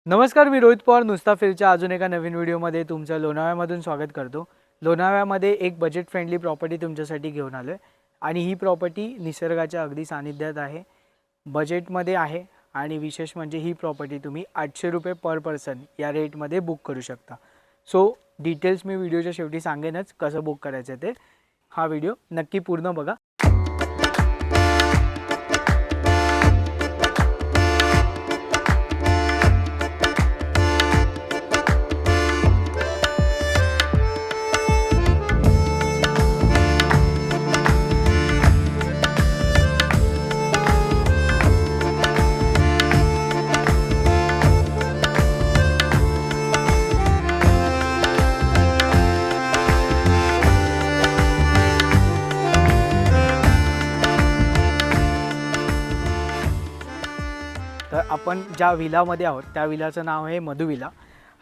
नमस्कार, मी रोहित पवार नुसता फिरच्या अजून एका नवीन व्हिडिओमध्ये तुमचं लोणावळ्यामधून स्वागत करतो. लोणावळ्यामध्ये एक बजेट फ्रेंडली प्रॉपर्टी तुमच्यासाठी घेऊन आलो आहे आणि ही प्रॉपर्टी निसर्गाच्या अगदी सानिध्यात आहे, बजेटमध्ये आहे आणि विशेष म्हणजे ही प्रॉपर्टी तुम्ही 800 रुपये पर पर्सन या रेटमध्ये बुक करू शकता. सो डिटेल्स मी व्हिडिओच्या शेवटी सांगेनच कसं बुक करायचं ते. हा व्हिडिओ नक्की पूर्ण बघा. तर आपण ज्या विलामध्ये आहोत त्या विलाचं नाव आहे मधु विला.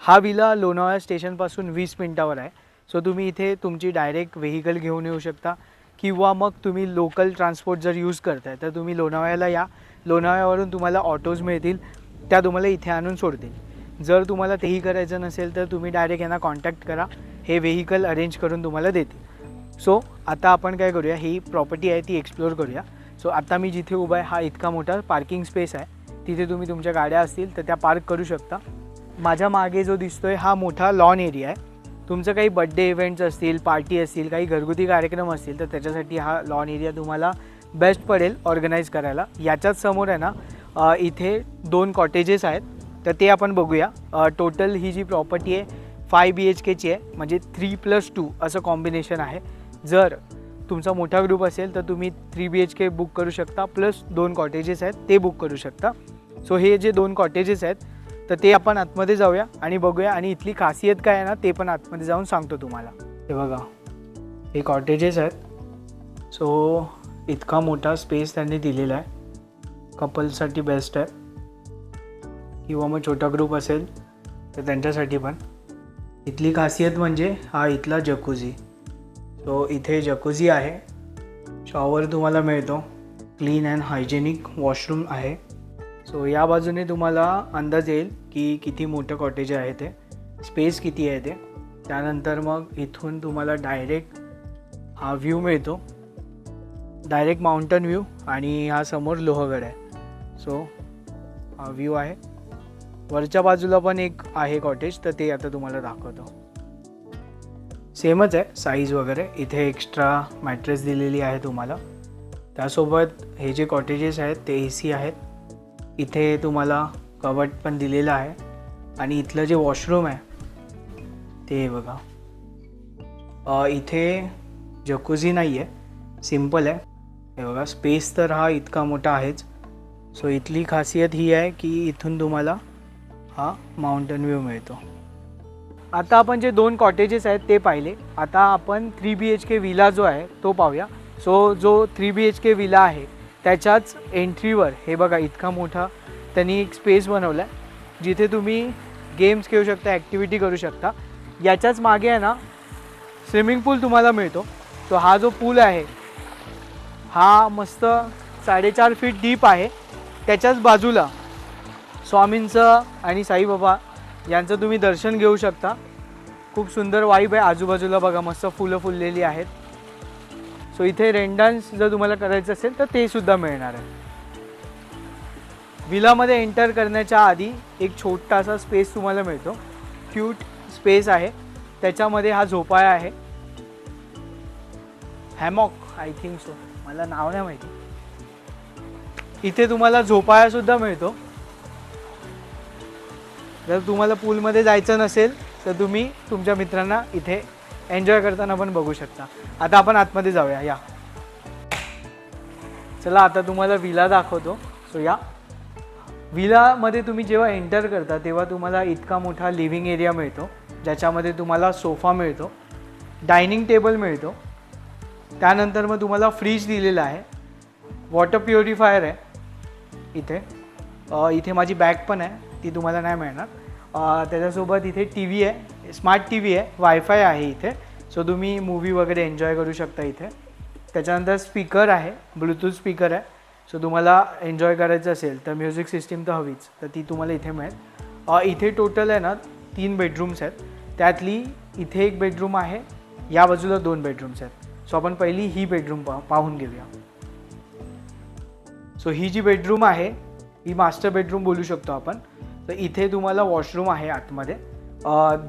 हा विला लोणावळा स्टेशनपासून 20 मिनिटावर आहे. सो तुम्ही इथे तुमची डायरेक्ट व्हेकल घेऊन येऊ शकता किंवा मग तुम्ही लोकल ट्रान्सपोर्ट जर यूज करताय तर तुम्ही लोणावळ्याला या. लोणावळ्यावरून तुम्हाला ऑटोज मिळतील, त्या तुम्हाला इथे आणून सोडतील. जर तुम्हाला तेही करायचं नसेल तर तुम्ही डायरेक्ट यांना कॉन्टॅक्ट करा, हे व्हेकल अरेंज करून तुम्हाला देतील. सो आता आपण काय करूया, ही प्रॉपर्टी आहे ती एक्सप्लोर करूया. सो आता मी जिथे उभा आहे हा इतका मोठा पार्किंग स्पेस आहे, तिथे तुम्ही तुमच्या गाड्या असतील तर त्या पार्क करू शकता. माझ्या मागे जो दिसतोय हा मोठा लॉन एरिया आहे. तुमचं काही बड्डे इव्हेंट्स असतील, पार्टी असतील, काही घरगुती कार्यक्रम असतील तर त्याच्यासाठी हा लॉन एरिया तुम्हाला बेस्ट पडेल ऑर्गनाईज करायला. याच्याच समोर आहे ना इथे 2 कॉटेजेस आहेत, तर ते आपण बघूया. टोटल ही जी प्रॉपर्टी आहे 5 BHKची आहे, म्हणजे 3+2 असं कॉम्बिनेशन आहे. जर तुमचा मोठा ग्रुप असेल तर तुम्ही 3 BHK बुक करू शकता, प्लस 2 कॉटेजेस आहेत ते बुक करू शकता. सो हे जे 2 कॉटेजेस आहेत तर ते आपण आतमध्ये जाऊया आणि बघूया, आणि इथली खासियत काय आहे ना ते पण आतमध्ये जाऊन सांगतो तुम्हाला. हे बघा, हे कॉटेजेस आहेत. सो इतका मोठा स्पेस त्यांनी दिलेला आहे, कपल्ससाठी बेस्ट आहे किंवा मग छोटा ग्रुप असेल तर त्यांच्यासाठी पण. इथली खासियत म्हणजे हा इथला जकुझी. सो इथे जकुझी आहे, शॉवर तुम्हाला मिळतो, क्लीन अँड हायजेनिक वॉशरूम आहे. सो या बाजूने तुम्हाला अंदाज येईल की किती मोठं कॉटेज आहे ते, स्पेस किती आहे ते. त्यानंतर मग इथून तुम्हाला डायरेक्ट हा व्ह्यू मिळतो, डायरेक्ट माउंटन व्ह्यू, आणि हा समोर लोहगड आहे. सो हा व्ह्यू आहे. वरच्या बाजूला पण एक आहे कॉटेज, तर ते आता तुम्हाला दाखवतो. सेमच आहे साईज वगैरे. इथे एक्स्ट्रा मॅट्रेस दिलेली आहे तुम्हाला. त्यासोबत हे जे कॉटेजेस आहेत ते AC आहेत. इथे तुम्हाला कबट पण दिलेलं आहे, आणि इथलं जे वॉशरूम आहे ते बघा. इथे जकुझी नाही आहे, सिम्पल आहे. हे बघा, स्पेस तर हा इतका मोठा आहेच. सो इथली खासियत ही आहे की इथून तुम्हाला हा माउंटन व्ह्यू मिळतो. आता आपण जे 2 कॉटेजेस आहेत ते पाहिले. आता आपण 3 BHK विला जो आहे तो पाहूया. सो जो 3 BHK विला आहे त्याच्याच एंट्रीवर हे बघा इतका मोठा त्यांनी एक स्पेस बनवला आहे, जिथे तुम्ही गेम्स खेळू शकता, ॲक्टिव्हिटी करू शकता. याच्याच मागे आहे ना स्विमिंग पूल तुम्हाला मिळतो. सो हा जो पूल आहे हा मस्त 4.5 फीट डीप आहे. त्याच्याच बाजूला स्वामींचं आणि साईबाबा यांचं तुम्ही दर्शन घेऊ शकता. खूप सुंदर वाईब आहे. आजूबाजूला बघा मस्त फुलं फुललेली आहेत. सो इथे रेन डान्स जर तुम्हाला करायचं असेल तर ते सुद्धा मिळणार आहे. विलामध्ये एंटर करण्याच्या आधी एक छोटासा स्पेस तुम्हाला मिळतो, क्यूट स्पेस आहे. त्याच्यामध्ये हा झोपाळा आहे, हॅमॉक आय थिंक सो, मला नाव नाही माहिती. इथे तुम्हाला झोपाळासुद्धा मिळतो. जर तुम्हाला पूलमध्ये जायचं नसेल तर तुम्ही तुमच्या मित्रांना इथे एन्जॉय करताना पण बघू शकता. आता आपण आतमध्ये जाऊया, या. चला आता तुम्हाला विला दाखवतो. सो या विलामध्ये तुम्ही जेव्हा एंटर करता तेव्हा तुम्हाला इतका मोठा लिव्हिंग एरिया मिळतो, ज्याच्यामध्ये तुम्हाला सोफा मिळतो, डायनिंग टेबल मिळतो. त्यानंतर मग तुम्हाला फ्रीज दिलेला आहे, वॉटर प्युरिफायर आहे इथे. इथे माझी बॅग पण आहे, ती तुम्हाला नाही मिळणार. त्याच्यासोबत इथे TV आहे, स्मार्ट TV आहे, वायफाय आहे इथे. सो तुम्ही मूवी वगैरे एन्जॉय करू शकता इथे. त्याच्यानंतर स्पीकर आहे, ब्लूटूथ स्पीकर आहे. सो तुम्हाला एन्जॉय करायचं असेल तर म्युझिक सिस्टीम तर हवीच, तर ती तुम्हाला इथे मिळेल. इथे टोटल आहे ना 3 बेडरूम्स आहेत. त्यातली इथे एक बेडरूम आहे, या बाजूला 2 बेडरूम्स आहेत. सो आपण पहिली ही बेडरूम पाहून घेऊया. सो ही जी बेडरूम आहे ही मास्टर बेडरूम बोलू शकतो आपण. तर इथे तुम्हाला वॉशरूम आहे आतमध्ये.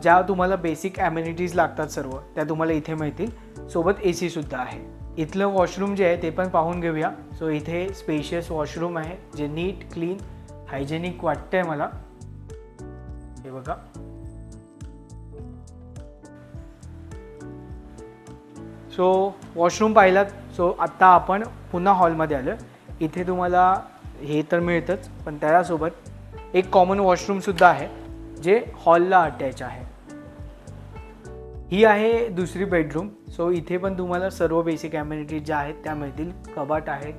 ज्या तुम्हाला बेसिक ॲम्युनिटीज लागतात सर्व त्या तुम्हाला इथे मिळतील. सोबत AC सुद्धा आहे. इथलं वॉशरूम जे आहे ते पण पाहून घेऊया. सो इथे स्पेशियस वॉशरूम आहे जे नीट क्लीन हायजेनिक वाटतंय मला. हे बघा. सो वॉशरूम पाहिलात. सो आत्ता आपण पुन्हा हॉलमध्ये आलो. इथे तुम्हाला हे तर मिळतंच, पण त्याच्यासोबत एक कॉमन वॉशरूमसुद्धा आहे जे हॉलला अटॅच आहे. ही आहे दुसरी बेडरूम. सो इथे पण तुम्हाला सर्व बेसिक ॲम्युनिटीज ज्या आहेत त्या मिळतील. कबाट आहे,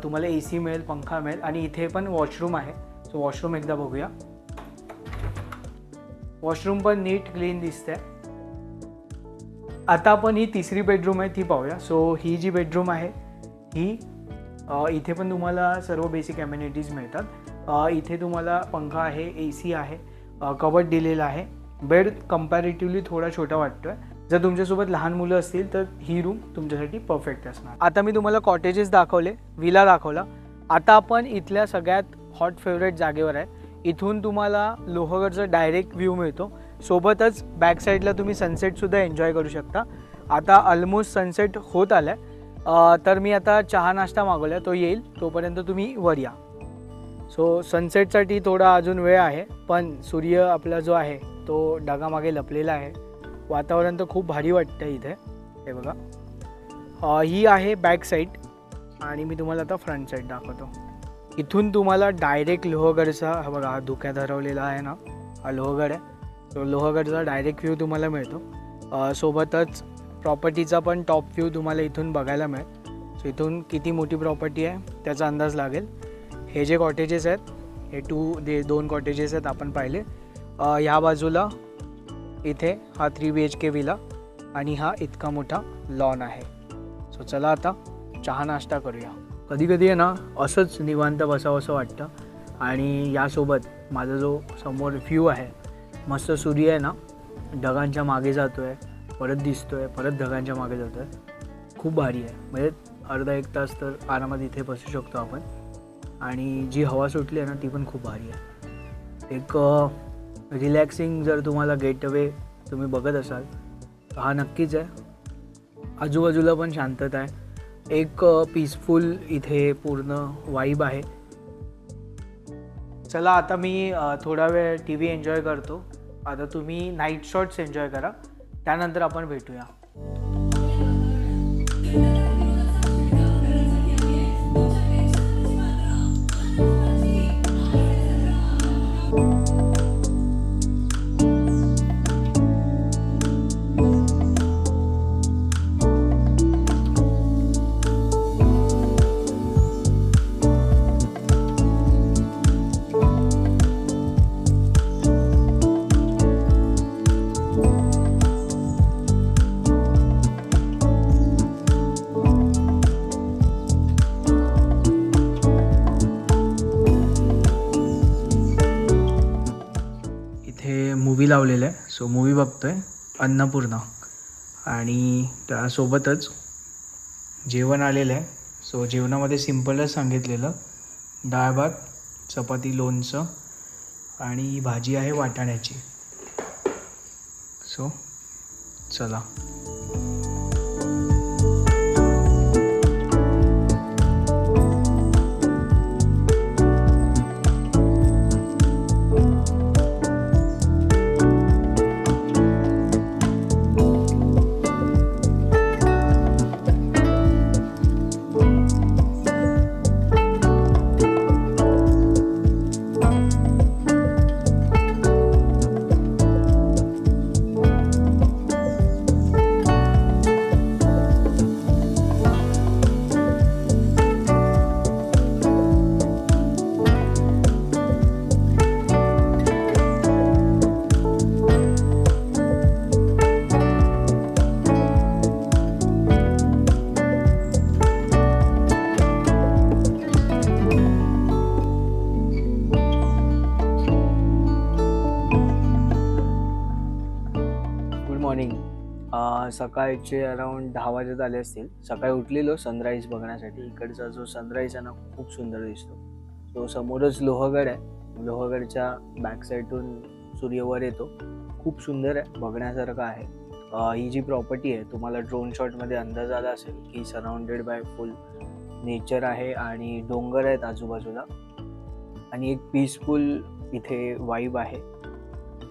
तुम्हाला AC मिळेल, पंखा मिळेल आणि इथे पण वॉशरूम आहे. सो वॉशरूम एकदा बघूया. वॉशरूम पण नीट क्लीन दिसतंय. आता आपण ही तिसरी बेडरूम आहे ती पाहूया. सो ही जी बेडरूम आहे ही इथे पण तुम्हाला सर्व बेसिक ॲम्युनिटीज मिळतात. इथे तुम्हाला पंखा आहे, AC आहे, कबट दिलेला आहे. बेड कंपॅरेटिव्हली थोडा छोटा वाटतो आहे. जर तुमच्यासोबत लहान मुलं असतील तर ही रूम तुमच्यासाठी परफेक्ट असणार. आता मी तुम्हाला कॉटेजेस दाखवले, विला दाखवला. आता आपण इथल्या सगळ्यात हॉट फेवरेट जागेवर आहे. इथून तुम्हाला लोहगडचा डायरेक्ट व्ह्यू मिळतो. सोबतच बॅक साईडला तुम्ही सनसेटसुद्धा एन्जॉय करू शकता. आता ऑलमोस्ट सनसेट होत आला आहे. तर मी आता चहा नाश्ता मागवला, तो येईल तोपर्यंत तुम्ही वर या. सो सनसेटसाठी थोडा अजून वेळ आहे, पण सूर्य आपला जो आहे तो ढगामागे लपलेला आहे. वातावरण तर खूप भारी वाटतं इथे. हे बघा. ही आहे बॅक साईड आणि मी तुम्हाला आता फ्रंट साईड दाखवतो. इथून तुम्हाला डायरेक्ट लोहगडचा, हा बघा हा धुक्यात हरवलेला आहे ना, हा लोहगड आहे. तो लोहगडचा डायरेक्ट व्ह्यू तुम्हाला मिळतो. सोबतच प्रॉपर्टीचा पण टॉप व्ह्यू तुम्हाला इथून बघायला मिळेल. सो इथून किती मोठी प्रॉपर्टी आहे त्याचा अंदाज लागेल. हे जे कॉटेजेस आहेत हे 2 कॉटेजेस आहेत आपण पाहिले. ह्या बाजूला इथे हा 3 BHK विला आणि हा इतका मोठा लॉन आहे. सो चला आता चहा नाश्ता करूया. कधी कधी आहे ना असंच निवांत बसावं असं वाटतं. आणि यासोबत माझा जो समोर व्ह्यू आहे, मस्त सूर्य आहे ना ढगांच्या मागे जातो आहे, परत दिसतो आहे, परत ढगांच्या मागे जातो आहे. खूप भारी आहे. म्हणजे अर्धा 1 तास तर आरामात इथे बसू शकतो आपण. आणि जी हवा सुटली आहे ना ती पण खूप भारी आहे. एक रिलॅक्सिंग जर तुम्हाला गेटवे तुम्ही बघत असाल तर हा नक्कीच आहे. आजूबाजूला पण शांतता आहे. एक पीसफुल इथे पूर्ण वाईब आहे. चला आता मी थोडा वेळ TV एन्जॉय करतो. आता तुम्ही नाईट शॉट्स एन्जॉय करा, त्यानंतर आपण भेटूया. मूवी लावलेला आहे. सो मूवी बघतोय अन्नपूर्णा आणि त्यासोबतच जेवण आलेलं आहे. सो जेवणामध्ये सिम्पलच सांगितलेलं, डाळ भात, चपाती, लोणचं आणि भाजी आहे वाटाण्याची. सो चला. मॉर्निंग. सकाळचे अराऊंड 10 वाजत आले असतील. सकाळी उठलेलो सनराईज बघण्यासाठी. इकडचा जो सनराईज आहे ना खूप सुंदर दिसतो. तो समोरच लोहगड आहे. लोहगडच्या बॅक साईडून सूर्य वर येतो. खूप सुंदर आहे, बघण्यासारखं आहे. ही जी प्रॉपर्टी आहे तुम्हाला ड्रोन शॉटमध्ये अंदाज आला असेल की सराउंडेड बाय फुल नेचर आहे आणि डोंगर आहेत आजूबाजूला आणि एक पीसफुल इथे वाईब आहे.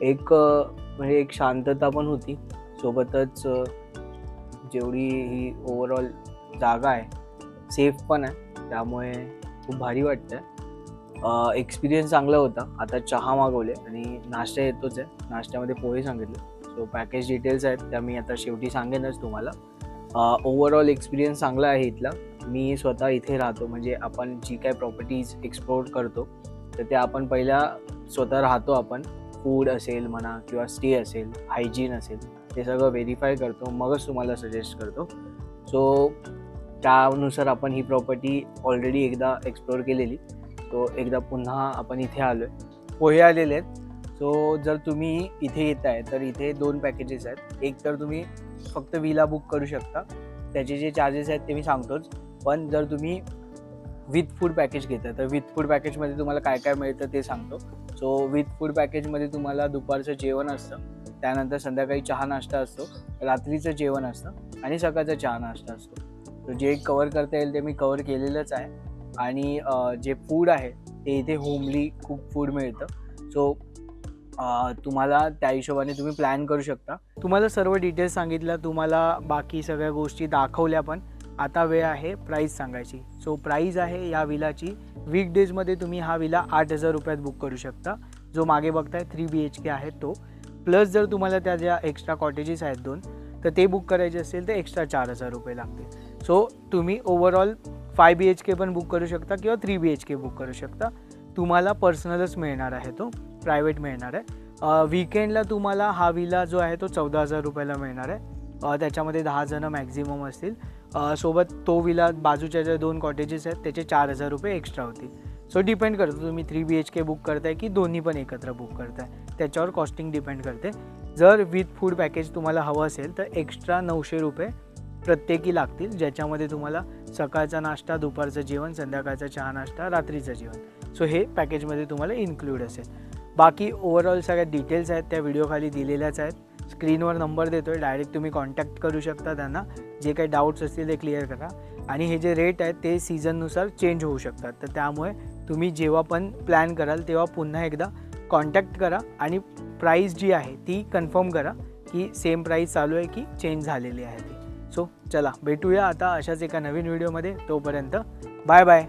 एक म्हणजे एक शांतता पण होती. सोबतच जेवढी ही ओव्हरऑल जागा आहे सेफ पण आहे, त्यामुळे खूप भारी वाटतंय. एक्सपिरियन्स चांगला होता. आता चहा मागवले आणि नाश्ता येतोच आहे. नाश्त्यामध्ये पोहे सांगितले. सो पॅकेज डिटेल्स आहेत त्या मी आता शेवटी सांगेनच तुम्हाला. ओव्हरऑल एक्सपिरियन्स चांगला आहे इथला. मी स्वतः इथे राहतो, म्हणजे आपण जी काय प्रॉपर्टीज एक्सप्लोर करतो तर त्या आपण पहिला स्वतः राहतो. आपण फूड असेल म्हणा किंवा स्टे असेल, हायजीन असेल, ते सगळं व्हेरीफाय करतो, मगच तुम्हाला सजेस्ट करतो. सो त्यानुसार आपण ही प्रॉपर्टी ऑलरेडी एकदा एक्सप्लोर केलेली. सो एकदा पुन्हा आपण इथे आलो आहे. पोहे आलेले आहेत. सो जर तुम्ही इथे येत आहे तर इथे 2 पॅकेजेस आहेत. एक तर तुम्ही फक्त विला बुक करू शकता, त्याचे जे चार्जेस आहेत ते मी सांगतोच. पण जर तुम्ही विथ फूड पॅकेज घेता तर विथ फूड पॅकेजमध्ये तुम्हाला काय काय मिळतं ते सांगतो. सो विथ फूड पॅकेजमध्ये तुम्हाला दुपारचं जेवण असतं, त्यानंतर संध्याकाळी चहा नाश्ता असतो, रात्रीचं जेवण असतं आणि सकाळचा चहा नाश्ता असतो. तर जे कवर करता येईल ते मी कवर केलेलंच आहे. आणि जे फूड आहे ते इथे होमली खूप फूड मिळतं. सो तुम्हाला त्या हिशोबाने तुम्ही प्लॅन करू शकता. तुम्हाला सर्व डिटेल्स सांगितल्या, तुम्हाला बाकी सगळ्या गोष्टी दाखवल्या. पण आता वेळ आहे प्राईस सांगायची. सो प्राईस आहे या विलाची, वीकडेजमध्ये तुम्ही हा विला 8,000 रुपयात बुक करू शकता. जो मागे बघताय 3 BHK आहे तो. प्लस जर तुम्हाला त्या ज्या एक्स्ट्रा कॉटेजेस आहेत 2 तर ते बुक करायचे असेल तर एक्स्ट्रा 4,000 रुपये लागतील. सो तुम्ही ओव्हरऑल 5 BHK पण बुक करू शकता किंवा 3 BHK बुक करू शकता. तुम्हाला पर्सनलच मिळणार आहे, तो प्रायव्हेट मिळणार आहे. वीकेंडला तुम्हाला हा विला जो आहे तो 14,000 रुपयाला मिळणार आहे. त्याच्यामध्ये 10 जण मॅक्झिमम असतील. सोबत तो विला बाजूच्या ज्या 2 कॉटेजेस आहेत त्याचे 4,000 रुपये एक्स्ट्रा होतील. सो डिपेंड करतो तुम्ही 3 BHK बुक करताय की दोन्ही पण एकत्र बुक करताय, त्याच्यावर कॉस्टिंग डिपेंड करते. जर विथ फूड पॅकेज तुम्हाला हवं असेल तर एक्स्ट्रा 900 रुपये प्रत्येकी लागतील, ज्याच्यामध्ये तुम्हाला सकाळचा नाश्ता, दुपारचं जेवण, संध्याकाळचा चहा नाश्ता, रात्रीचं जेवण, सो हे पॅकेजमध्ये तुम्हाला इन्क्लूड असेल. बाकी ओव्हरऑल सगळ्या डिटेल्स आहेत त्या व्हिडिओखाली दिलेल्याच आहेत. स्क्रीनवर नंबर देतो आहे, डायरेक्ट तुम्ही कॉन्टॅक्ट करू शकता त्यांना. जे काही डाऊट्स असतील ते क्लिअर करा. आणि हे जे रेट आहेत ते सीझननुसार चेंज होऊ शकतात, तर त्यामुळे तुम्ही जेव्हा पण प्लॅन कराल तेव्हा पुन्हा एकदा कॉन्टॅक्ट करा आणि प्राईस जी आहे ती कन्फर्म करा की सेम प्राईस चालू आहे की चेंज झालेली आहे ती. सो चला भेटूया आता अशाच एका नवीन व्हिडिओमध्ये. तोपर्यंत बाय बाय.